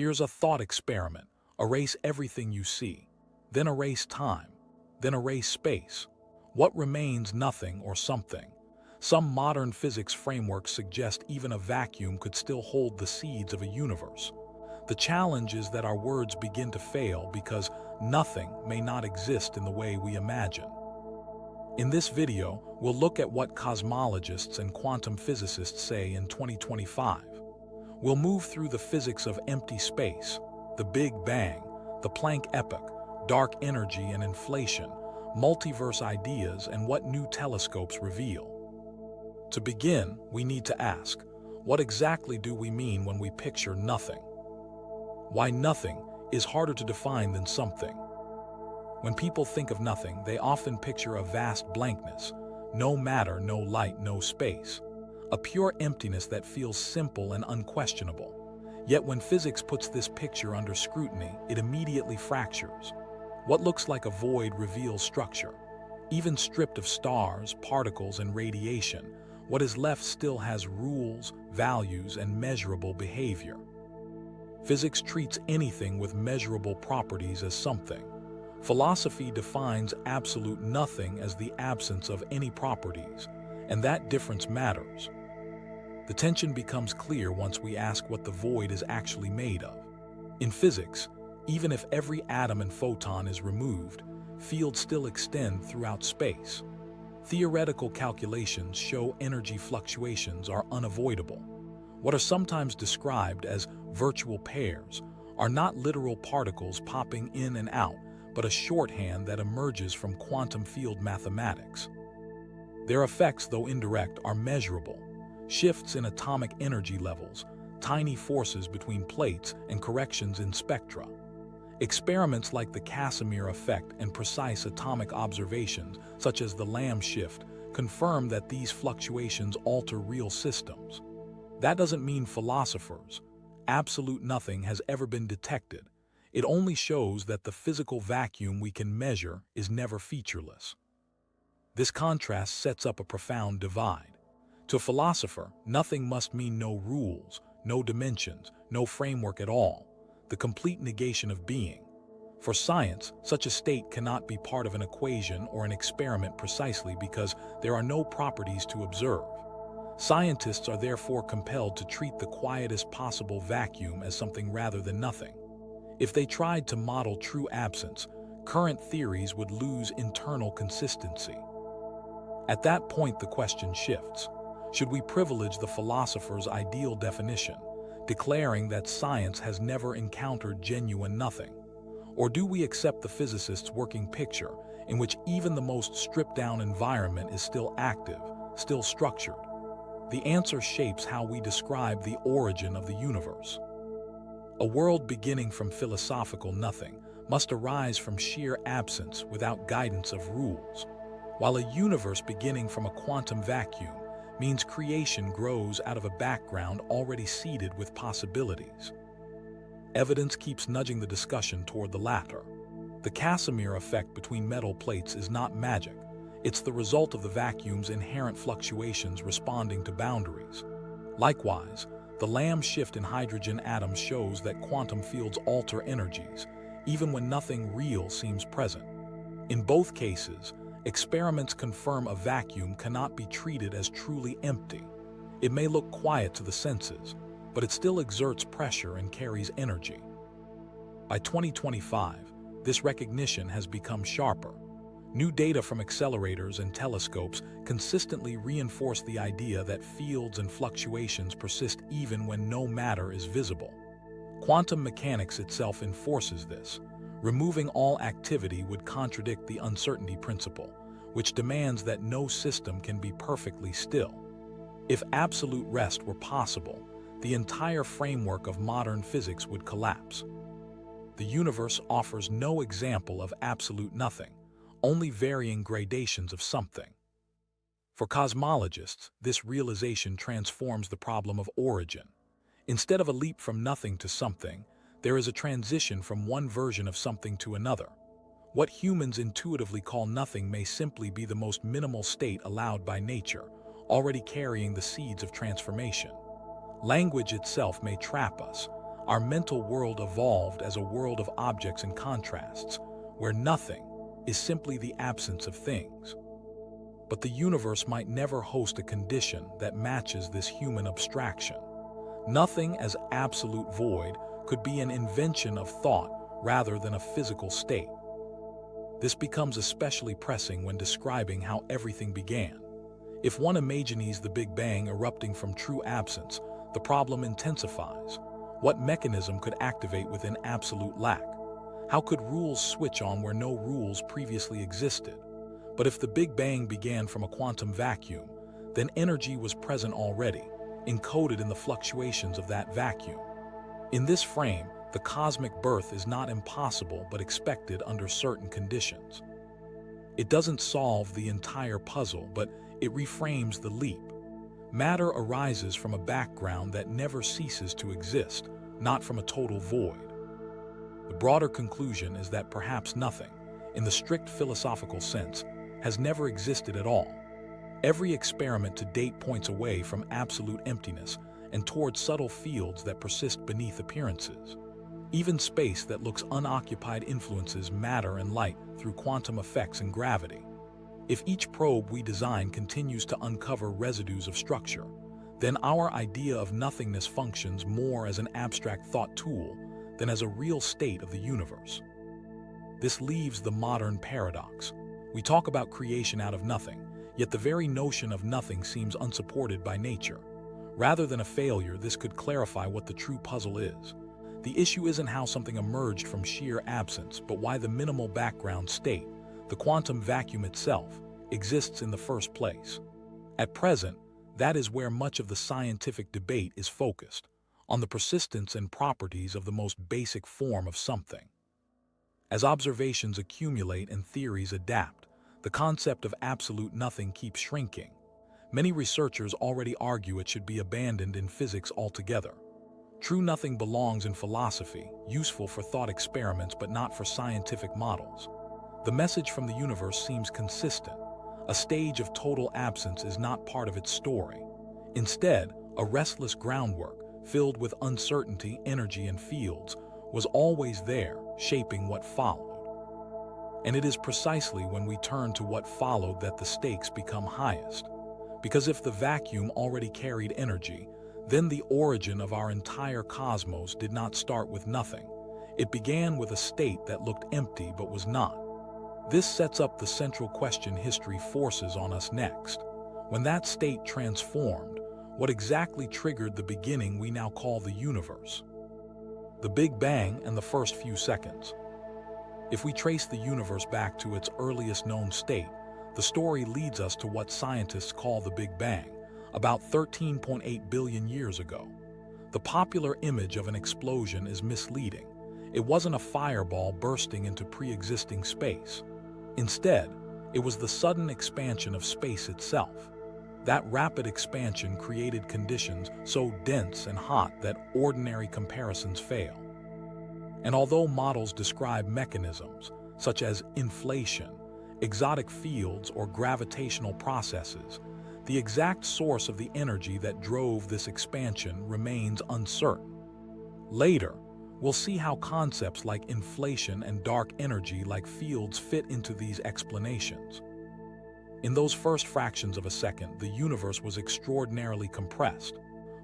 Here's a thought experiment. Erase everything you see, then erase time, then erase space. What remains? Nothing or something. Some modern physics frameworks suggest even a vacuum could still hold the seeds of a universe. The challenge is that our words begin to fail because nothing may not exist in the way we imagine. In this video, we'll look at what cosmologists and quantum physicists say in 2025. We'll move through the physics of empty space, the Big Bang, the Planck Epoch, dark energy and inflation, multiverse ideas, and what new telescopes reveal. To begin, we need to ask, what exactly do we mean when we picture nothing? Why nothing is harder to define than something. When people think of nothing, they often picture a vast blankness, no matter, no light, no space, a pure emptiness that feels simple and unquestionable. Yet when physics puts this picture under scrutiny, it immediately fractures. What looks like a void reveals structure. Even stripped of stars, particles, and radiation, what is left still has rules, values, and measurable behavior. Physics treats anything with measurable properties as something. Philosophy defines absolute nothing as the absence of any properties, and that difference matters. The tension becomes clear once we ask what the void is actually made of. In physics, even if every atom and photon is removed, fields still extend throughout space. Theoretical calculations show energy fluctuations are unavoidable. What are sometimes described as virtual pairs are not literal particles popping in and out, but a shorthand that emerges from quantum field mathematics. Their effects, though indirect, are measurable. Shifts in atomic energy levels, tiny forces between plates, and corrections in spectra. Experiments like the Casimir effect and precise atomic observations, such as the Lamb shift, confirm that these fluctuations alter real systems. That doesn't mean philosophers, absolute nothing has ever been detected. It only shows that the physical vacuum we can measure is never featureless. This contrast sets up a profound divide. To a philosopher, nothing must mean no rules, no dimensions, no framework at all, the complete negation of being. For science, such a state cannot be part of an equation or an experiment precisely because there are no properties to observe. Scientists are therefore compelled to treat the quietest possible vacuum as something rather than nothing. If they tried to model true absence, current theories would lose internal consistency. At that point, the question shifts. Should we privilege the philosopher's ideal definition, declaring that science has never encountered genuine nothing? Or do we accept the physicist's working picture, in which even the most stripped-down environment is still active, still structured? The answer shapes how we describe the origin of the universe. A world beginning from philosophical nothing must arise from sheer absence without guidance of rules, while a universe beginning from a quantum vacuum means creation grows out of a background already seeded with possibilities. Evidence keeps nudging the discussion toward the latter. The Casimir effect between metal plates is not magic. It's the result of the vacuum's inherent fluctuations responding to boundaries. Likewise, the Lamb shift in hydrogen atoms shows that quantum fields alter energies, even when nothing real seems present. In both cases, experiments confirm a vacuum cannot be treated as truly empty. It may look quiet to the senses, but it still exerts pressure and carries energy. By 2025, this recognition has become sharper. New data from accelerators and telescopes consistently reinforce the idea that fields and fluctuations persist even when no matter is visible. Quantum mechanics itself enforces this. Removing all activity would contradict the uncertainty principle, which demands that no system can be perfectly still. If absolute rest were possible, the entire framework of modern physics would collapse. The universe offers no example of absolute nothing, only varying gradations of something. For cosmologists, this realization transforms the problem of origin. Instead of a leap from nothing to something, there is a transition from one version of something to another. What humans intuitively call nothing may simply be the most minimal state allowed by nature, already carrying the seeds of transformation. Language itself may trap us. Our mental world evolved as a world of objects and contrasts, where nothing is simply the absence of things. But the universe might never host a condition that matches this human abstraction. Nothing as absolute void could be an invention of thought rather than a physical state. This becomes especially pressing when describing how everything began. If one imagines the Big Bang erupting from true absence, the problem intensifies. What mechanism could activate within absolute lack? How could rules switch on where no rules previously existed? But if the Big Bang began from a quantum vacuum, then energy was present already, encoded in the fluctuations of that vacuum. In this frame, the cosmic birth is not impossible but expected under certain conditions. It doesn't solve the entire puzzle, but it reframes the leap. Matter arises from a background that never ceases to exist, not from a total void. The broader conclusion is that perhaps nothing, in the strict philosophical sense, has never existed at all. Every experiment to date points away from absolute emptiness and towards subtle fields that persist beneath appearances. Even space that looks unoccupied influences matter and light through quantum effects and gravity. If each probe we design continues to uncover residues of structure, then our idea of nothingness functions more as an abstract thought tool than as a real state of the universe. This leaves the modern paradox. We talk about creation out of nothing, yet the very notion of nothing seems unsupported by nature. Rather than a failure, this could clarify what the true puzzle is. The issue isn't how something emerged from sheer absence, but why the minimal background state, the quantum vacuum itself, exists in the first place. At present, that is where much of the scientific debate is focused, on the persistence and properties of the most basic form of something. As observations accumulate and theories adapt, the concept of absolute nothing keeps shrinking. Many researchers already argue it should be abandoned in physics altogether. True nothing belongs in philosophy, useful for thought experiments but not for scientific models. The message from the universe seems consistent. A stage of total absence is not part of its story. Instead, a restless groundwork, filled with uncertainty, energy, and fields, was always there, shaping what followed. And it is precisely when we turn to what followed that the stakes become highest. Because if the vacuum already carried energy, then the origin of our entire cosmos did not start with nothing. It began with a state that looked empty but was not. This sets up the central question history forces on us next. When that state transformed, what exactly triggered the beginning we now call the universe? The Big Bang and the first few seconds. If we trace the universe back to its earliest known state, the story leads us to what scientists call the Big Bang, about 13.8 billion years ago. The popular image of an explosion is misleading. It wasn't a fireball bursting into pre-existing space. Instead, it was the sudden expansion of space itself. That rapid expansion created conditions so dense and hot that ordinary comparisons fail. And although models describe mechanisms, such as inflation, exotic fields, or gravitational processes, the exact source of the energy that drove this expansion remains uncertain. Later, we'll see how concepts like inflation and dark energy like fields fit into these explanations. In those first fractions of a second, the universe was extraordinarily compressed.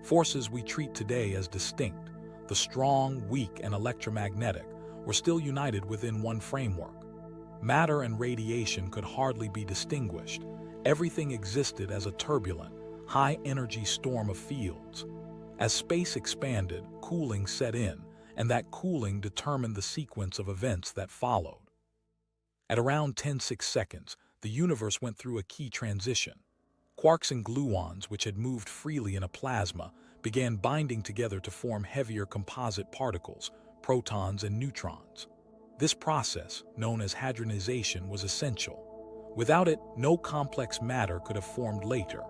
Forces we treat today as distinct, the strong, weak, and electromagnetic, were still united within one framework. Matter and radiation could hardly be distinguished. Everything existed as a turbulent, high-energy storm of fields. As space expanded, cooling set in, and that cooling determined the sequence of events that followed. At around 10.6 seconds, the universe went through a key transition. Quarks and gluons, which had moved freely in a plasma, began binding together to form heavier composite particles, protons and neutrons. This process, known as hadronization, was essential. Without it, no complex matter could have formed later.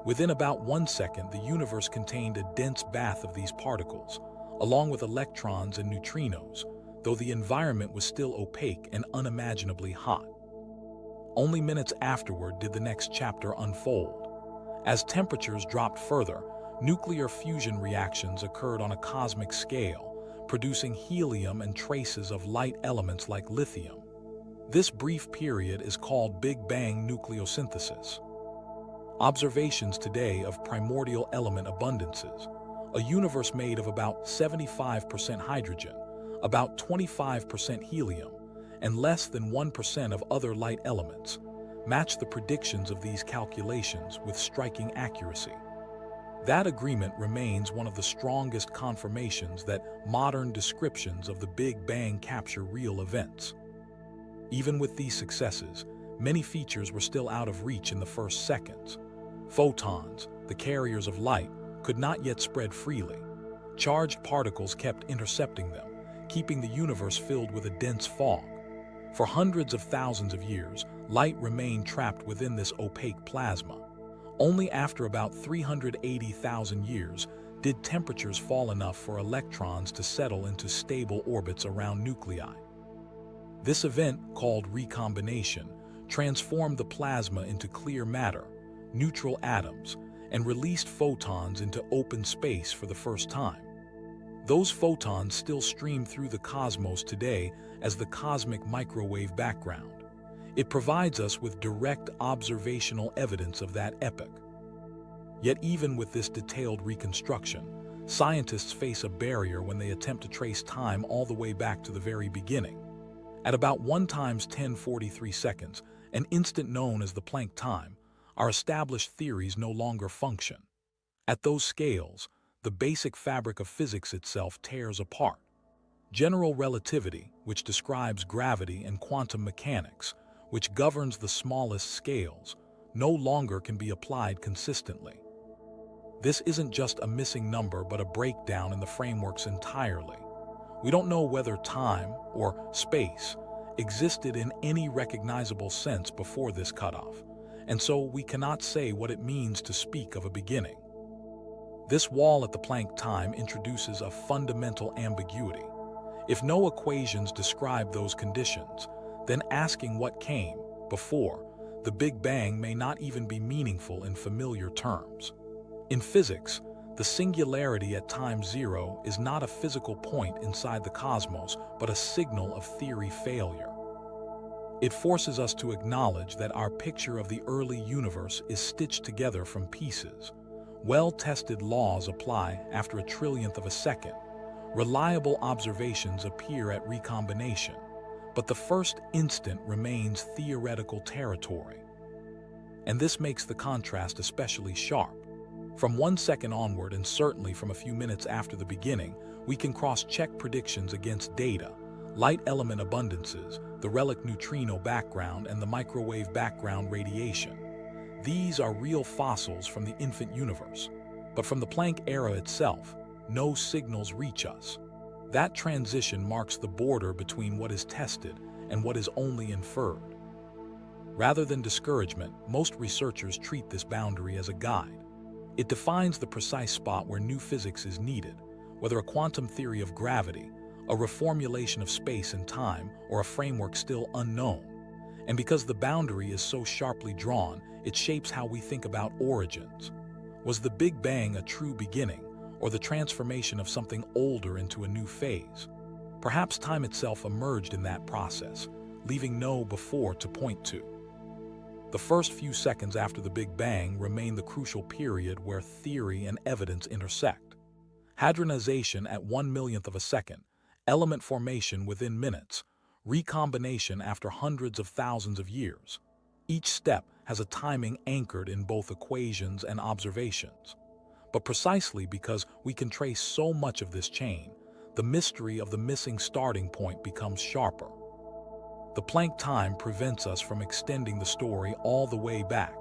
Within about 1 second, the universe contained a dense bath of these particles, along with electrons and neutrinos, though the environment was still opaque and unimaginably hot. Only minutes afterward did the next chapter unfold. As temperatures dropped further, nuclear fusion reactions occurred on a cosmic scale, producing helium and traces of light elements like lithium. This brief period is called BigBang nucleosynthesis. Observations today of primordial element abundances, a universe made of about 75% hydrogen, about 25% helium, and less than 1% of other light elements, match the predictions of these calculations with striking accuracy. That agreement remains one of the strongest confirmations that modern descriptions of the Big Bang capture real events. Even with these successes, many features were still out of reach in the first seconds. Photons, the carriers of light, could not yet spread freely. Charged particles kept intercepting them, keeping the universe filled with a dense fog. For hundreds of thousands of years, light remained trapped within this opaque plasma. Only after about 380,000 years did temperatures fall enough for electrons to settle into stable orbits around nuclei. This event, called recombination, transformed the plasma into clear matter, neutral atoms, and released photons into open space for the first time. Those photons still stream through the cosmos today as the cosmic microwave background. It provides us with direct observational evidence of that epoch. Yet even with this detailed reconstruction, scientists face a barrier when they attempt to trace time all the way back to the very beginning. At about 1 × 10^43 seconds, an instant known as the Planck time, our established theories no longer function. At those scales, the basic fabric of physics itself tears apart. General relativity, which describes gravity, and quantum mechanics, which governs the smallest scales, no longer can be applied consistently. This isn't just a missing number but a breakdown in the frameworks entirely. We don't know whether time, or space, existed in any recognizable sense before this cutoff, and so we cannot say what it means to speak of a beginning. This wall at the Planck time introduces a fundamental ambiguity. If no equations describe those conditions, then asking what came before the Big Bang may not even be meaningful in familiar terms. In physics, the singularity at time zero is not a physical point inside the cosmos, but a signal of theory failure. It forces us to acknowledge that our picture of the early universe is stitched together from pieces. Well-tested laws apply after a trillionth of a second. Reliable observations appear at recombination, but the first instant remains theoretical territory. And this makes the contrast especially sharp. From 1 second onward, and certainly from a few minutes after the beginning, we can cross-check predictions against data, light element abundances, the relic neutrino background, and the microwave background radiation. These are real fossils from the infant universe. But from the Planck era itself, no signals reach us. That transition marks the border between what is tested and what is only inferred. Rather than discouragement, most researchers treat this boundary as a guide. It defines the precise spot where new physics is needed, whether a quantum theory of gravity, a reformulation of space and time, or a framework still unknown. And because the boundary is so sharply drawn, it shapes how we think about origins. Was the Big Bang a true beginning, or the transformation of something older into a new phase? Perhaps time itself emerged in that process, leaving no before to point to. The first few seconds after the Big Bang remain the crucial period where theory and evidence intersect. Hadronization at 1/1,000,000th of a second, element formation within minutes, recombination after hundreds of thousands of years. Each step has a timing anchored in both equations and observations. But precisely because we can trace so much of this chain, the mystery of the missing starting point becomes sharper. The Planck time prevents us from extending the story all the way back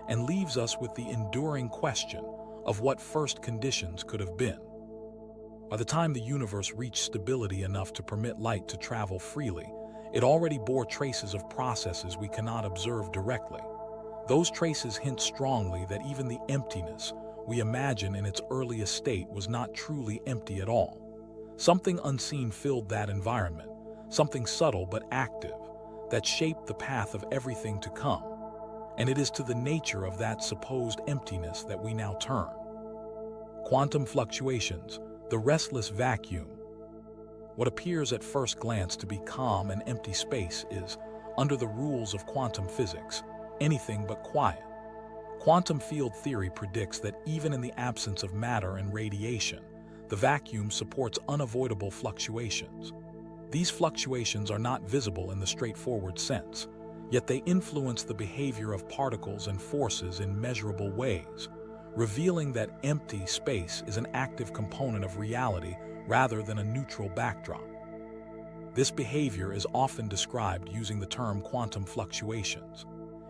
and leaves us with the enduring question of what first conditions could have been. By the time the universe reached stability enough to permit light to travel freely, it already bore traces of processes we cannot observe directly. Those traces hint strongly that even the emptiness we imagine in its earliest state was not truly empty at all. Something unseen filled that environment, something subtle but active, that shaped the path of everything to come. And it is to the nature of that supposed emptiness that we now turn. Quantum fluctuations, the restless vacuum. What appears at first glance to be calm and empty space is, under the rules of quantum physics, anything but quiet. Quantum field theory predicts that even in the absence of matter and radiation, the vacuum supports unavoidable fluctuations. These fluctuations are not visible in the straightforward sense, yet they influence the behavior of particles and forces in measurable ways, revealing that empty space is an active component of reality rather than a neutral backdrop. This behavior is often described using the term quantum fluctuations.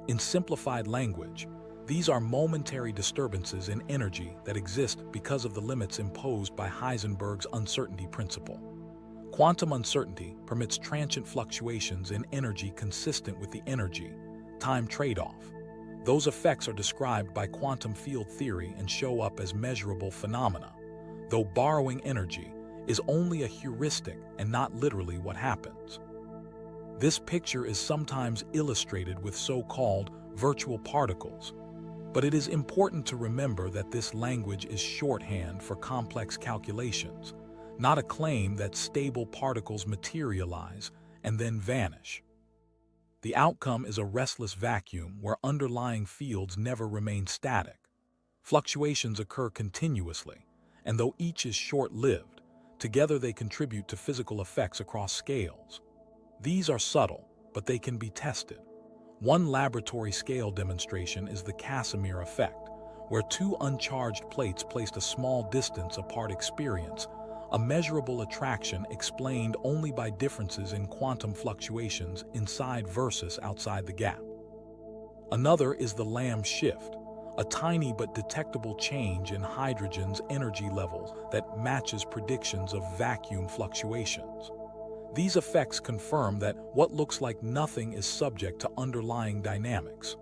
In simplified language, these are momentary disturbances in energy that exist because of the limits imposed by Heisenberg's uncertainty principle. Quantum uncertainty permits transient fluctuations in energy consistent with the energy-time trade-off. Those effects are described by quantum field theory and show up as measurable phenomena, though borrowing energy is only a heuristic and not literally what happens. This picture is sometimes illustrated with so-called virtual particles, but it is important to remember that this language is shorthand for complex calculations, not a claim that stable particles materialize and then vanish. The outcome is a restless vacuum where underlying fields never remain static. Fluctuations occur continuously, and though each is short-lived, together they contribute to physical effects across scales. These are subtle, but they can be tested. One laboratory scale demonstration is the Casimir effect, where two uncharged plates placed a small distance apart experience a measurable attraction explained only by differences in quantum fluctuations inside versus outside the gap. Another is the Lamb shift, a tiny but detectable change in hydrogen's energy levels that matches predictions of vacuum fluctuations. These effects confirm that what looks like nothing is subject to underlying dynamics.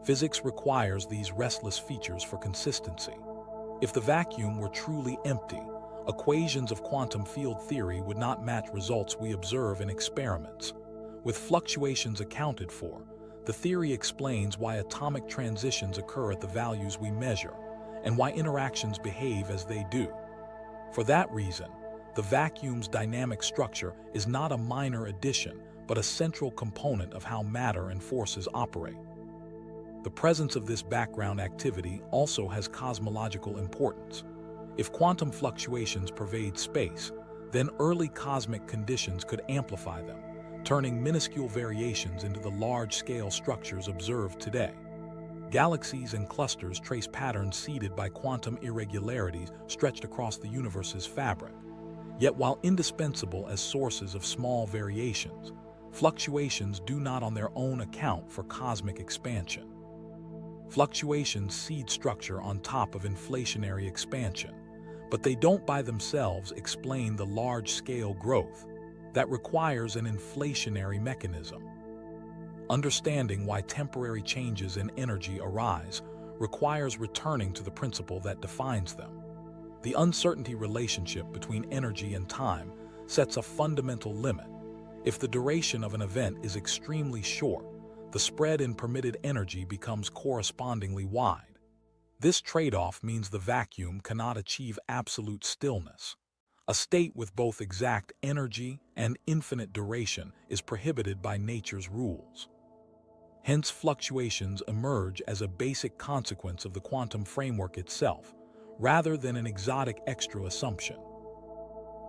Physics requires these restless features for consistency. If the vacuum were truly empty, equations of quantum field theory would not match results we observe in experiments. With fluctuations accounted for, the theory explains why atomic transitions occur at the values we measure, and why interactions behave as they do. For that reason, the vacuum's dynamic structure is not a minor addition, but a central component of how matter and forces operate. The presence of this background activity also has cosmological importance. If quantum fluctuations pervade space, then early cosmic conditions could amplify them, turning minuscule variations into the large-scale structures observed today. Galaxies and clusters trace patterns seeded by quantum irregularities stretched across the universe's fabric. Yet while indispensable as sources of small variations, fluctuations do not on their own account for cosmic expansion. Fluctuations seed structure on top of inflationary expansion, but they don't by themselves explain the large-scale growth that requires an inflationary mechanism. Understanding why temporary changes in energy arise requires returning to the principle that defines them. The uncertainty relationship between energy and time sets a fundamental limit. If the duration of an event is extremely short, the spread in permitted energy becomes correspondingly wide. This trade-off means the vacuum cannot achieve absolute stillness. A state with both exact energy and infinite duration is prohibited by nature's rules. Hence, fluctuations emerge as a basic consequence of the quantum framework itself, rather than an exotic extra assumption.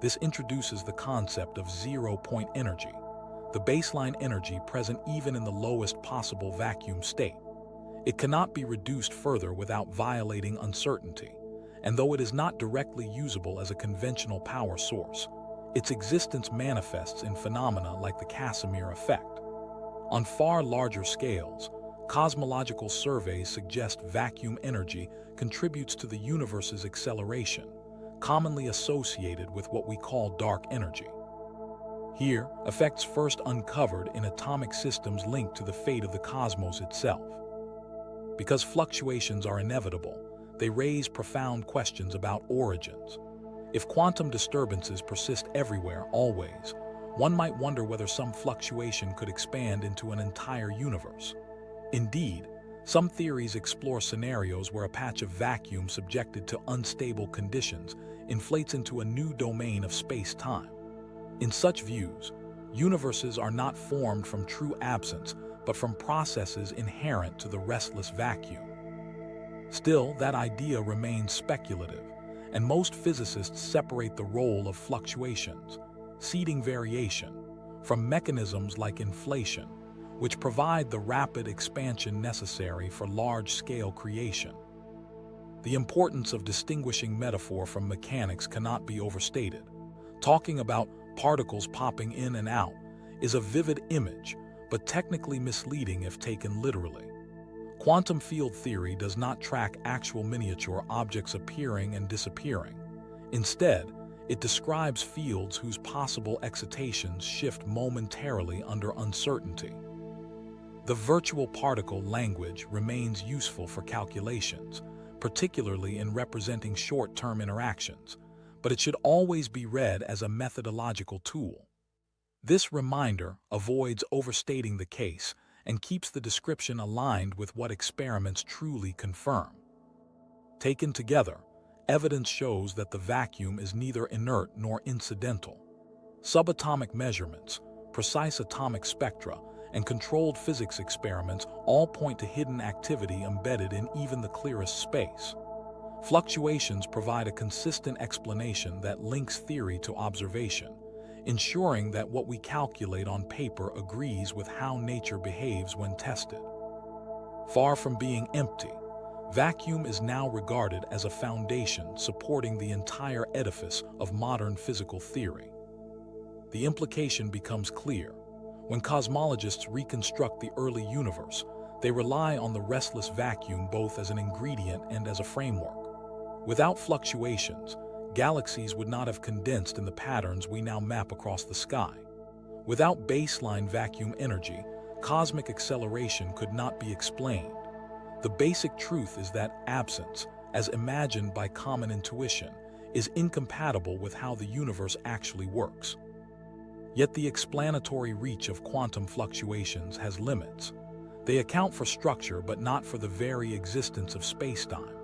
This introduces the concept of zero-point energy, the baseline energy present even in the lowest possible vacuum state. It cannot be reduced further without violating uncertainty, and though it is not directly usable as a conventional power source, its existence manifests in phenomena like the Casimir effect. On far larger scales, cosmological surveys suggest vacuum energy contributes to the universe's acceleration, commonly associated with what we call dark energy. Here, effects first uncovered in atomic systems linked to the fate of the cosmos itself. Because fluctuations are inevitable, they raise profound questions about origins. If quantum disturbances persist everywhere, always, one might wonder whether some fluctuation could expand into an entire universe. Indeed, Some theories explore scenarios where a patch of vacuum subjected to unstable conditions inflates into a new domain of space-time. In such views, universes are not formed from true absence, but from processes inherent to the restless vacuum. Still, that idea remains speculative, and most physicists separate the role of fluctuations, seeding variation, from mechanisms like inflation, which provide the rapid expansion necessary for large-scale creation. The importance of distinguishing metaphor from mechanics cannot be overstated. Talking about particles popping in and out is a vivid image, but technically misleading if taken literally. Quantum field theory does not track actual miniature objects appearing and disappearing. Instead, it describes fields whose possible excitations shift momentarily under uncertainty. The virtual particle language remains useful for calculations, particularly in representing short-term interactions, but it should always be read as a methodological tool. This reminder avoids overstating the case and keeps the description aligned with what experiments truly confirm. Taken together, evidence shows that the vacuum is neither inert nor incidental. Subatomic measurements, precise atomic spectra, and controlled physics experiments all point to hidden activity embedded in even the clearest space. Fluctuations provide a consistent explanation that links theory to observation, ensuring that what we calculate on paper agrees with how nature behaves when tested. Far from being empty, vacuum is now regarded as a foundation supporting the entire edifice of modern physical theory. The implication becomes clear. When cosmologists reconstruct the early universe, they rely on the restless vacuum both as an ingredient and as a framework. Without fluctuations, galaxies would not have condensed in the patterns we now map across the sky. Without baseline vacuum energy, cosmic acceleration could not be explained. The basic truth is that absence, as imagined by common intuition, is incompatible with how the universe actually works. Yet the explanatory reach of quantum fluctuations has limits. They account for structure but not for the very existence of spacetime.